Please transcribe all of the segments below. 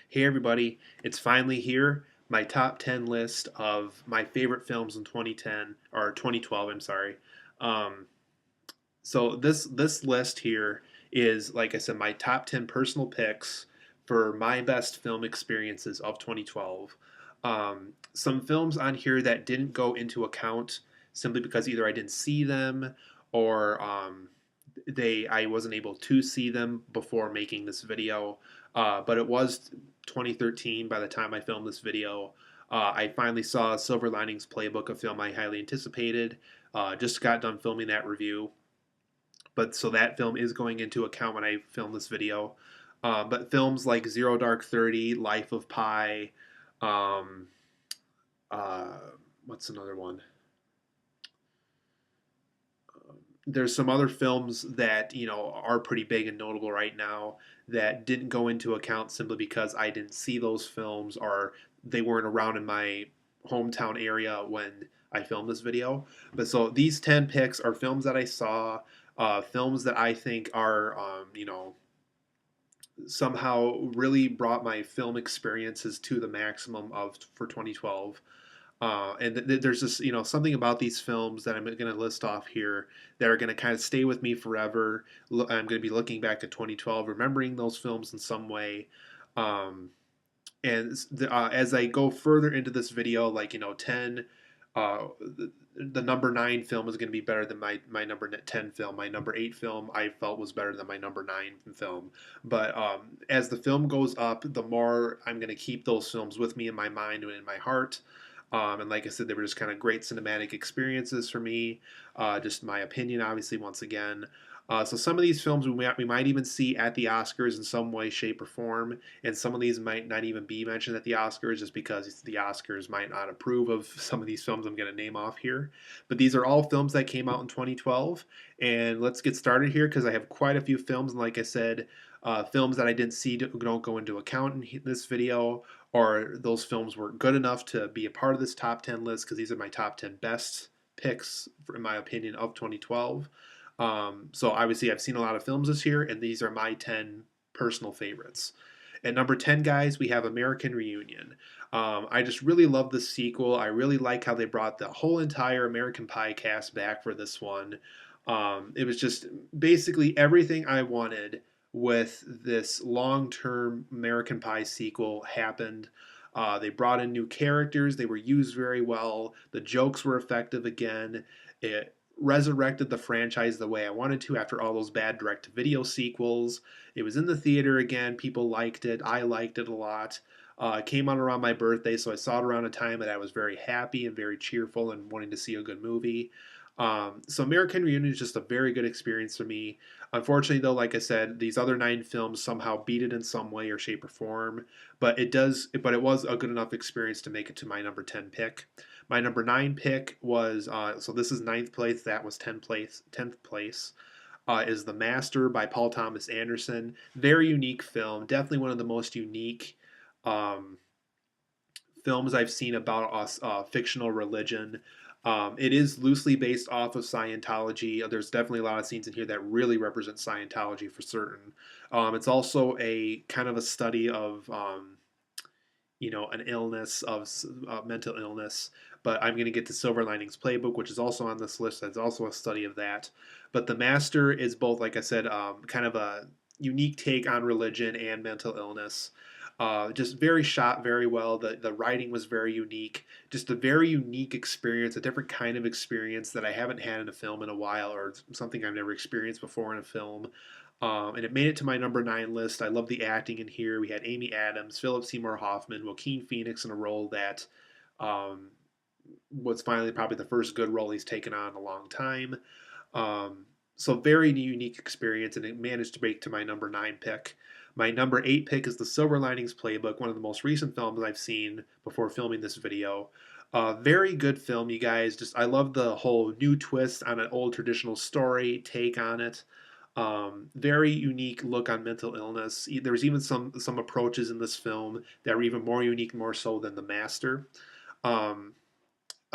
Hey everybody, it's finally here. My top 10 list of my favorite films in 2010 or 2012, I'm sorry. Um, so this list here is, like I said, my top 10 personal picks for my best film experiences of 2012. Some films on here that didn't go into account simply because either I didn't see them or they I wasn't able to see them before making this video. But it was 2013 by the time I filmed this video. I finally saw Silver Linings Playbook, a film I highly anticipated. Just got done filming that review, but so that film is going into account when I film this video. But films like Zero Dark 30, Life of Pi, um, uh, what's another one? There's some other films that are pretty big and notable right now that didn't go into account simply because I didn't see those films or they weren't around in my hometown area when I filmed this video. But so these 10 picks are films that I saw, films that I think are somehow really brought my film experiences to the maximum of for 2012. And there's this, something about these films that I'm going to list off here that are going to kind of stay with me forever. I'm going to be looking back to 2012, remembering those films in some way. Um, and as I go further into this video, like 10, the number 9 film is going to be better than my number 10 film. My number 8 film I felt was better than my number 9 film. But as the film goes up, the more I'm going to keep those films with me in my mind and in my heart. And like I said, they were just kind of great cinematic experiences for me. Just my opinion, obviously, once again. So some of these films we might even see at the Oscars in some way, shape, or form, and some of these might not even be mentioned at the Oscars just because the Oscars might not approve of some of these films I'm going to name off here. But these are all films that came out in 2012, and let's get started here because I have quite a few films, and like I said, films that I didn't see don't go into account in this video, or those films were good enough to be a part of this top 10 list because these are my top 10 best picks, in my opinion, of 2012. So obviously, I've seen a lot of films this year, and these are my 10 personal favorites. At number 10, guys, we have American Reunion. I just really love the sequel. I really like how they brought the whole entire American Pie cast back for this one. It was just basically everything I wanted with this long term American Pie sequel happened. They brought in new characters, they were used very well, the jokes were effective again. It resurrected the franchise the way I wanted to after all those bad direct to video sequels. It was in the theater again, people liked it, I liked it a lot. It came out around my birthday, so I saw it around a time that I was very happy and very cheerful and wanting to see a good movie. So American Reunion is just a very good experience for me. Unfortunately, though, like I said, these other 9 films somehow beat it in some way or shape or form. But it does. But it was a good enough experience to make it to my number 10 pick. My number 9 pick was so this is ninth place. That was 10th place. Is The Master by Paul Thomas Anderson. Very unique film. Definitely one of the most unique um, films I've seen about fictional religion. It is loosely based off of Scientology. There's definitely a lot of scenes in here that really represent Scientology for certain. It's also a kind of a study of an illness of mental illness. But I'm going to get to Silver Linings Playbook, which is also on this list. That's also a study of that. But The Master is both, like I said, kind of a unique take on religion and mental illness. Just very shot very well. The writing was very unique. Just a very unique experience, a different kind of experience that I haven't had in a film in a while, or something I've never experienced before in a film. And it made it to my number 9 list. I love the acting in here. We had Amy Adams, Philip Seymour Hoffman, Joaquin Phoenix in a role that um, was finally probably the first good role he's taken on in a long time. So very unique experience, and it managed to break to my number 9 pick. My number 8 pick is The Silver Linings Playbook, one of the most recent films I've seen before filming this video. Very good film, you guys. Just I love the whole new twist on an old traditional story take on it. Very unique look on mental illness. There's even some approaches in this film that are even more unique, more so than The Master. Um,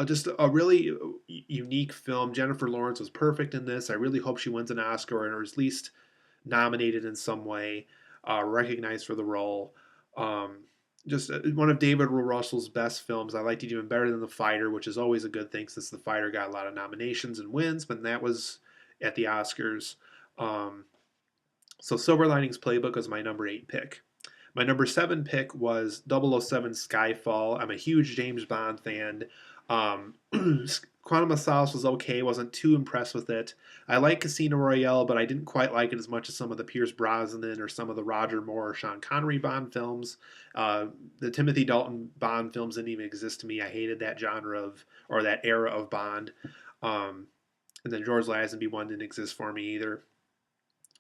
just a really unique film. Jennifer Lawrence was perfect in this. I really hope she wins an Oscar or is at least nominated in some way, recognized for the role. Um, just one of David O. Russell's best films. I liked it even better than The Fighter, which is always a good thing since The Fighter got a lot of nominations and wins, but that was at the Oscars. Um, so Silver Linings Playbook was my number 8 pick. My number 7 pick was 007 Skyfall. I'm a huge James Bond fan. Um, Quantum of Solace was okay. Wasn't too impressed with it. I like Casino Royale, but I didn't quite like it as much as some of the Pierce Brosnan or some of the Roger Moore or Sean Connery Bond films. The Timothy Dalton Bond films didn't even exist to me. I hated that genre of or that era of Bond. Um, and then George Lazenby one didn't exist for me either.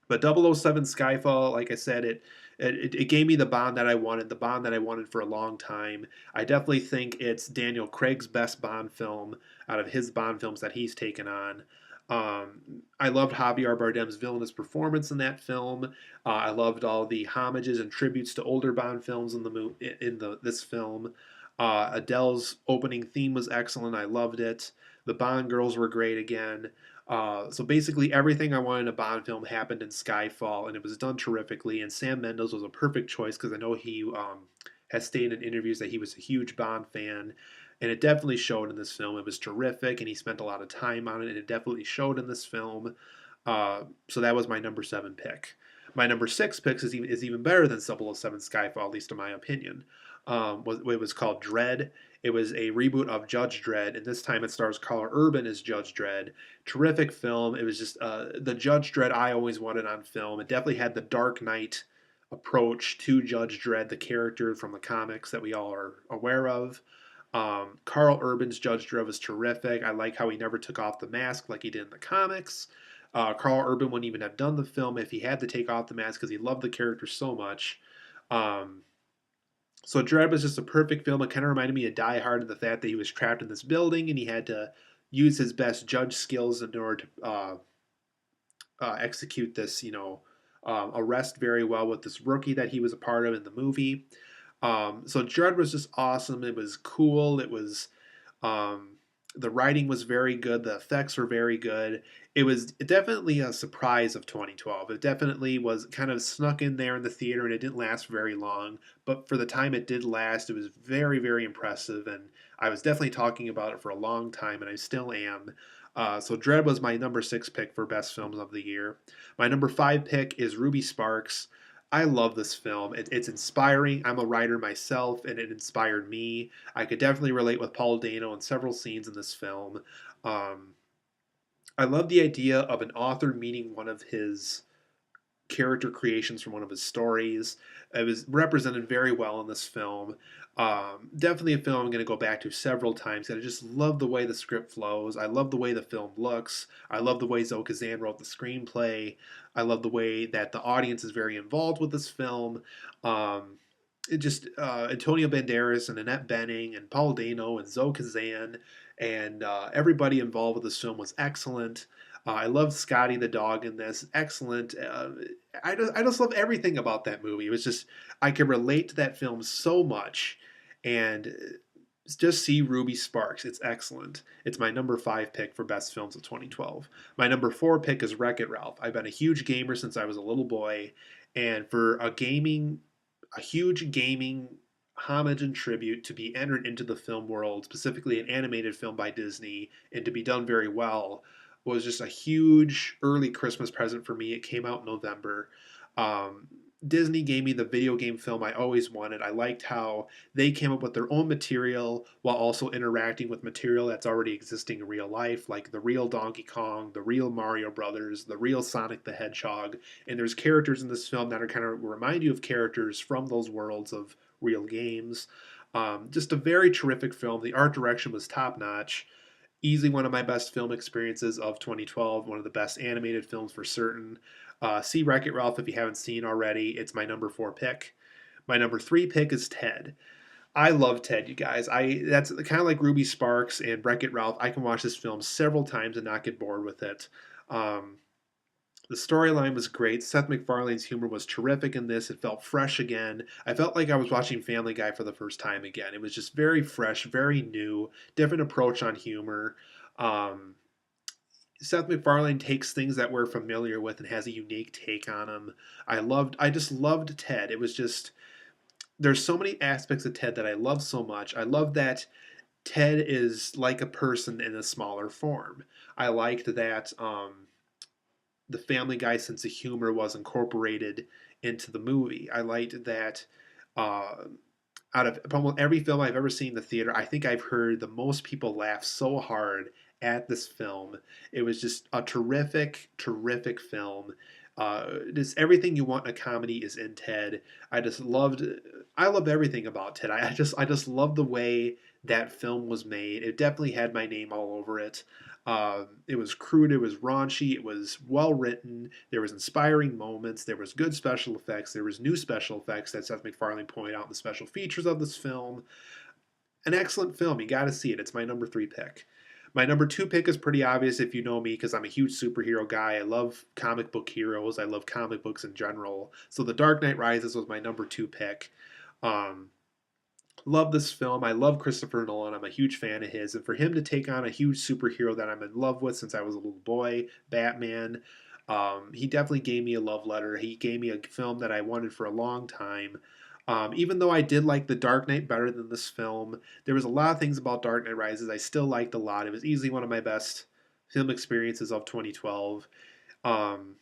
But 007 Skyfall, like I said, it gave me the Bond that I wanted, the Bond that I wanted for a long time. I definitely think it's Daniel Craig's best Bond film out of his Bond films that he's taken on. I loved Javier Bardem's villainous performance in that film. I loved all the homages and tributes to older Bond films in this film. Adele's opening theme was excellent. I loved it. The Bond girls were great again. So basically, everything I wanted in a Bond film happened in Skyfall, and it was done terrifically. And Sam Mendes was a perfect choice because I know he has stated in interviews that he was a huge Bond fan, and it definitely showed in this film. It was terrific, and he spent a lot of time on it, and it definitely showed in this film. So that was my number 7 pick. My number 6 pick is even better than 007 Skyfall, at least in my opinion. It was called Dread. It was a reboot of Judge Dredd, and this time it stars Carl Urban as Judge Dredd. Terrific film. It was just the Judge Dredd I always wanted on film. It definitely had the Dark Knight approach to Judge Dredd, the character from the comics that we all are aware of. Carl Urban's Judge Dredd was terrific. I like how he never took off the mask like he did in the comics. Carl Urban wouldn't even have done the film if he had to take off the mask because he loved the character so much. Um, so Dread was just a perfect film. It kind of reminded me of Die Hard in the fact that he was trapped in this building and he had to use his best judge skills in order to execute this, arrest very well with this rookie that he was a part of in the movie. So Dread was just awesome. It was cool. It was um, the writing was very good. The effects were very good. It was definitely a surprise of 2012. It definitely was kind of snuck in there in the theater, and it didn't last very long. But for the time it did last, it was very, very impressive. And I was definitely talking about it for a long time, and I still am. So Dread was my number 6 pick for best films of the year. My number 5 pick is Ruby Sparks. I love this film. It's inspiring. I'm a writer myself, and it inspired me. I could definitely relate with Paul Dano in several scenes in this film. Um, I love the idea of an author meeting one of his character creations from one of his stories. It was represented very well in this film. Definitely a film I'm going to go back to several times. And I just love the way the script flows. I love the way the film looks. I love the way Zoe Kazan wrote the screenplay. I love the way that the audience is very involved with this film. Um, it just Antonio Banderas and Annette Bening and Paul Dano and Zoe Kazan and everybody involved with this film was excellent. I love Scotty the dog in this. Excellent. I just love everything about that movie. It was just I could relate to that film so much, and just see Ruby Sparks. It's excellent. It's my number 5 pick for best films of 2012. My number 4 pick is Wreck It Ralph. I've been a huge gamer since I was a little boy, and for a huge gaming homage and tribute to be entered into the film world, specifically an animated film by Disney, and to be done very well, was just a huge early Christmas present for me. It came out in November. Um, Disney gave me the video game film I always wanted. I liked how they came up with their own material while also interacting with material that's already existing in real life, like the real Donkey Kong, the real Mario Brothers, the real Sonic the Hedgehog. And there's characters in this film that are kind of remind you of characters from those worlds of real games. Just a very terrific film. The art direction was top notch. Easily one of my best film experiences of 2012. One of the best animated films for certain. See Wreck It Ralph if you haven't seen already. It's my number 4 pick. My number 3 pick is Ted. I love Ted, you guys. I That's kind of like Ruby Sparks and Wreck It Ralph. I can watch this film several times and not get bored with it. Um, the storyline was great. Seth MacFarlane's humor was terrific in this. It felt fresh again. I felt like I was watching Family Guy for the first time again. It was just very fresh, very new, different approach on humor. Um, Seth MacFarlane takes things that we're familiar with and has a unique take on them. I just loved Ted. It was just there's so many aspects of Ted that I love so much. I love that Ted is like a person in a smaller form. I liked that the Family Guy sense of humor was incorporated into the movie. I liked that uh, out of almost every film I've ever seen in the theater, I think I've heard the most people laugh so hard at this film. It was just a terrific, terrific film. Just everything you want in a comedy is in Ted. I just loved, I love everything about Ted. I just love the way that film was made. It definitely had my name all over it. It was crude, it was raunchy, it was well written. There was inspiring moments, there was good special effects, there was new special effects that Seth MacFarlane pointed out in the special features of this film. An excellent film. You got to see it. It's my number 3 pick. My number 2 pick is pretty obvious if you know me because I'm a huge superhero guy. I love comic book heroes. I love comic books in general. So The Dark Knight Rises was my number 2 pick. Um, love this film. I love Christopher Nolan. I'm a huge fan of his. And for him to take on a huge superhero that I'm in love with since I was a little boy, Batman, he definitely gave me a love letter. He gave me a film that I wanted for a long time. Even though I did like The Dark Knight better than this film, there was a lot of things about Dark Knight Rises I still liked a lot. It was easily one of my best film experiences of 2012. Um,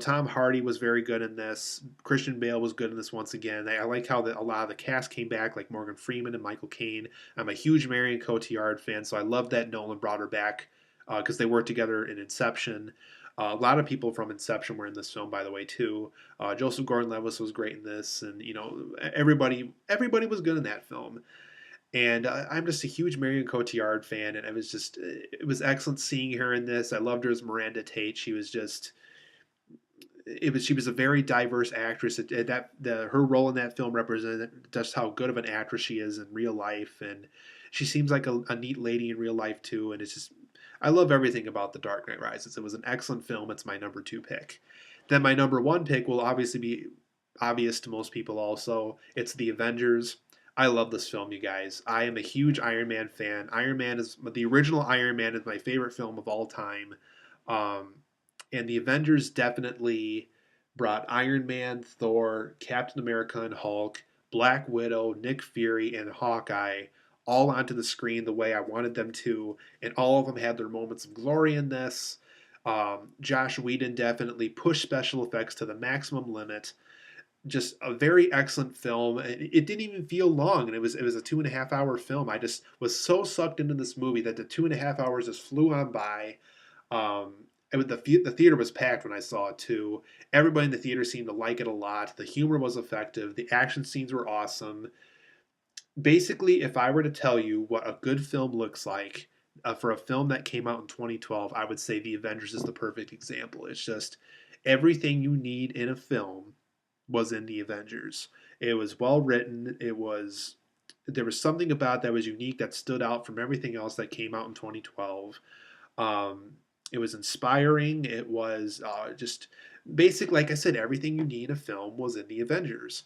Tom Hardy was very good in this. Christian Bale was good in this once again. I like how a lot of the cast came back, like Morgan Freeman and Michael Caine. I'm a huge Marion Cotillard fan, so I love that Nolan brought her back because they worked together in Inception. A lot of people from Inception were in this film, by the way, too. Joseph Gordon-Levitt was great in this, and everybody was good in that film. And I'm just a huge Marion Cotillard fan, and it was excellent seeing her in this. I loved her as Miranda Tate. She was a very diverse actress. Her role in that film represented just how good of an actress she is in real life, and she seems like a neat lady in real life too. And it's just I love everything about The Dark Knight Rises. It was an excellent film. It's my number 2 pick. Then my number 1 pick will obviously be obvious to most people. Also, it's The Avengers. I love this film, you guys. I am a huge Iron Man fan. The original Iron Man is my favorite film of all time. Um, and the Avengers definitely brought Iron Man, Thor, Captain America, and Hulk, Black Widow, Nick Fury, and Hawkeye all onto the screen the way I wanted them to, and all of them had their moments of glory in this. Josh Whedon definitely pushed special effects to the maximum limit. Just a very excellent film. It didn't even feel long, and it was a 2.5 hour film. I just was so sucked into this movie that the 2.5 hours just flew on by. The theater was packed when I saw it too. Everybody in the theater seemed to like it a lot. The humor was effective. The action scenes were awesome. Basically, if I were to tell you what a good film looks like for a film that came out in 2012, I would say The Avengers is the perfect example. It's just everything you need in a film was in The Avengers. It was well written. There was something about that was unique that stood out from everything else that came out in 2012. Um, it was inspiring. It was just basic, like I said, everything you need in a film was in The Avengers,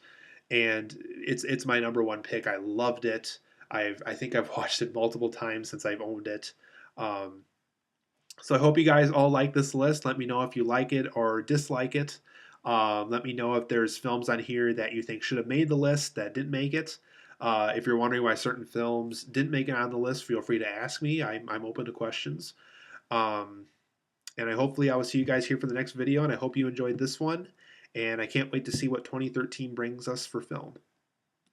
and it's my number 1 pick. I loved it. I think I've watched it multiple times since I've owned it. Um, so I hope you guys all like this list. Let me know if you like it or dislike it. Let me know if there's films on here that you think should have made the list that didn't make it. If you're wondering why certain films didn't make it on the list, feel free to ask me. I'm open to questions. Um, and I will see you guys here for the next video. And I hope you enjoyed this one. And I can't wait to see what 2013 brings us for film.